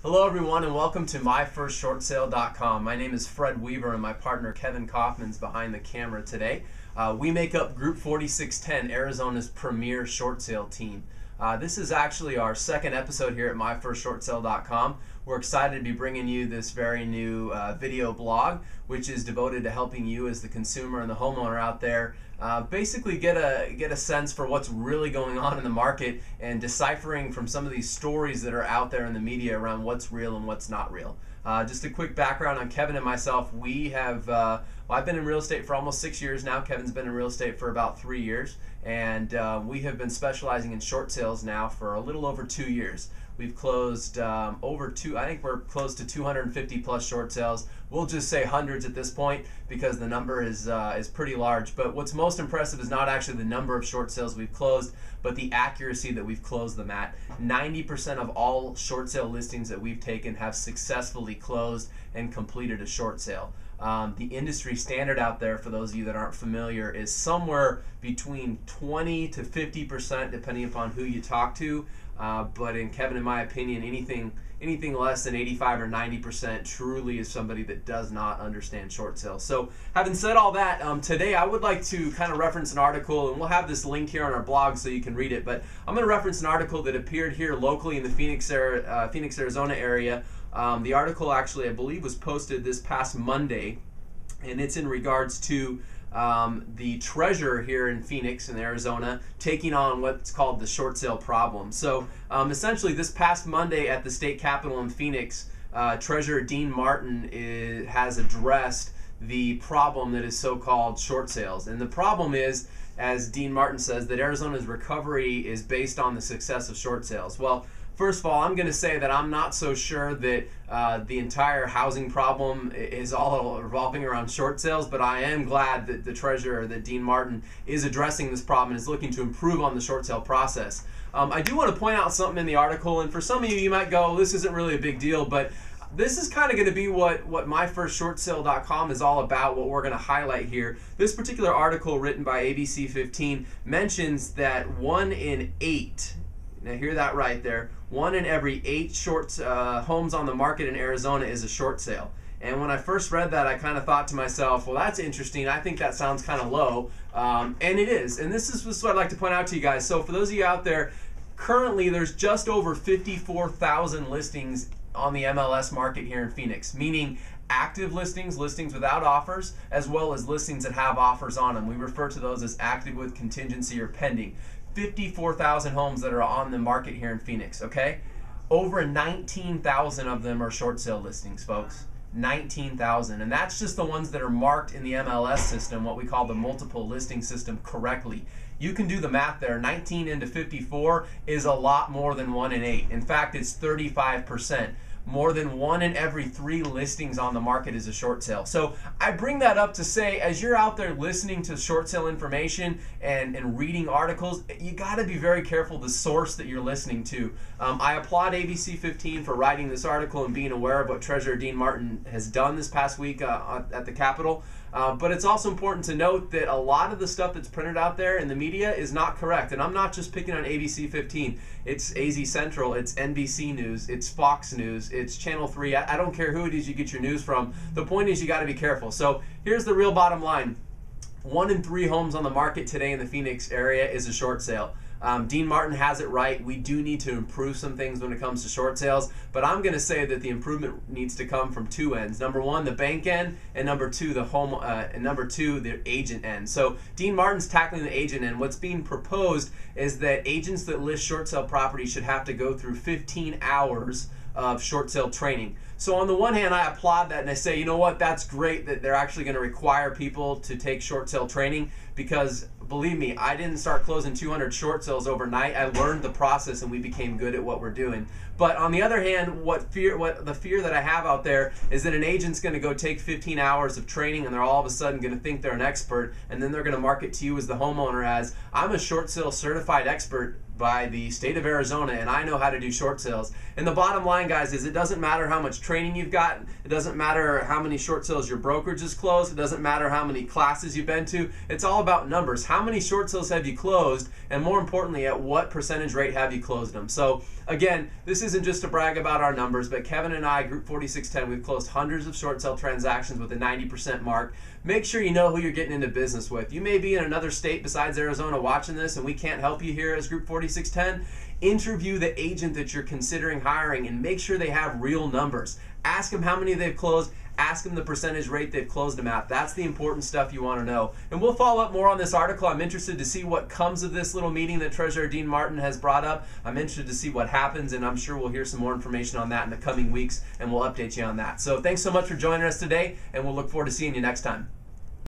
Hello everyone and welcome to myfirstshortsale.com. My name is Fred Weaver and my partner Kevin Kaufman's behind the camera today. We make up Group 4610, Arizona's premier short sale team. This is actually our second episode here at myfirstshortsale.com. We're excited to be bringing you this very new video blog, which is devoted to helping you as the consumer and the homeowner out there basically get a sense for what's really going on in the market and deciphering from some of these stories that are out there in the media around what's real and what's not real. Just a quick background on Kevin and myself. We have, I've been in real estate for almost 6 years now. Kevin's been in real estate for about 3 years. And we have been specializing in short sales now for a little over 2 years. We've closed I think we're close to 250 plus short sales. We'll just say hundreds at this point because the number is pretty large. But what's most impressive is not actually the number of short sales we've closed, but the accuracy that we've closed them at. 90% of all short sale listings that we've taken have successfully closed and completed a short sale. The industry standard out there, for those of you that aren't familiar, is somewhere between 20 to 50% depending upon who you talk to. But in Kevin and my opinion, anything less than 85 or 90% truly is somebody that does not understand short sales. So having said all that, today I would like to kind of reference an article, and we'll have this linked here on our blog so you can read it, but I'm going to reference an article that appeared here locally in the Phoenix, Arizona area. The article actually, I believe, was posted this past Monday, and it's in regards to the treasurer here in Phoenix in Arizona taking on what's called the short sale problem. So essentially this past Monday at the state capitol in Phoenix, Treasurer Dean Martin has addressed the problem that is so-called short sales. And the problem is, as Dean Martin says, that Arizona's recovery is based on the success of short sales. Well, first of all, I'm going to say that I'm not so sure that the entire housing problem is all revolving around short sales, but I am glad that the treasurer, that Dean Martin, is addressing this problem and is looking to improve on the short sale process. I do want to point out something in the article, and for some of you, you might go, this isn't really a big deal, but this is kind of going to be what myfirstshortsale.com is all about, what we're going to highlight here. This particular article written by ABC 15 mentions that 1 in 8, now hear that right there, 1 in every 8 homes on the market in Arizona is a short sale. And when I first read that, I kind of thought to myself, well, that's interesting. I think that sounds kind of low. And it is. And this is what I'd like to point out to you guys. So for those of you out there, currently there's just over 54,000 listings on the MLS market here in Phoenix, meaning active listings, listings without offers, as well as listings that have offers on them. We refer to those as active with contingency or pending. 54,000 homes that are on the market here in Phoenix, okay? Over 19,000 of them are short sale listings, folks. 19,000, and that's just the ones that are marked in the MLS system, what we call the multiple listing system, correctly. You can do the math there. 19 into 54 is a lot more than 1 in 8. In fact, it's 35%. More than 1 in every 3 listings on the market is a short sale. So I bring that up to say, as you're out there listening to short sale information and reading articles, you got to be very careful the source that you're listening to. I applaud ABC 15 for writing this article and being aware of what Treasurer Dean Martin has done this past week at the Capitol. But it's also important to note that a lot of the stuff that's printed out there in the media is not correct. And I'm not just picking on ABC 15. It's AZ Central, it's NBC News, it's Fox News, it's Channel 3. I don't care who it is you get your news from. The point is you got to be careful. So here's the real bottom line. 1 in 3 homes on the market today in the Phoenix area is a short sale. Dean Martin has it right. We do need to improve some things when it comes to short sales, but I'm going to say that the improvement needs to come from 2 ends. Number 1, the bank end, and number 2, the agent end. So Dean Martin's tackling the agent end. What's being proposed is that agents that list short sale properties should have to go through 15 hours of short sale training. So on the one hand, I applaud that and I say, you know what, that's great that they're actually going to require people to take short sale training, because believe me, I didn't start closing 200 short sales overnight. I learned the process and we became good at what we're doing. But on the other hand, the fear that I have out there is that an agent's going to go take 15 hours of training and they're all of a sudden going to think they're an expert, and then they're going to market to you as the homeowner as, I'm a short sale certified expert, by the state of Arizona, and I know how to do short sales. And the bottom line, guys, is it doesn't matter how much training you've got. It doesn't matter how many short sales your brokerage has closed. It doesn't matter how many classes you've been to. It's all about numbers. How many short sales have you closed? And more importantly, at what percentage rate have you closed them? So again, this isn't just to brag about our numbers, but Kevin and I, Group 4610, we've closed hundreds of short sale transactions with a 90% mark. Make sure you know who you're getting into business with. You may be in another state besides Arizona watching this, and we can't help you here as Group 4610. Interview the agent that you're considering hiring and make sure they have real numbers. Ask them how many they've closed. Ask them the percentage rate they've closed them at. That's the important stuff you want to know. And we'll follow up more on this article. I'm interested to see what comes of this little meeting that Treasurer Dean Martin has brought up. I'm interested to see what happens, and I'm sure we'll hear some more information on that in the coming weeks, and we'll update you on that. So thanks so much for joining us today, and we'll look forward to seeing you next time.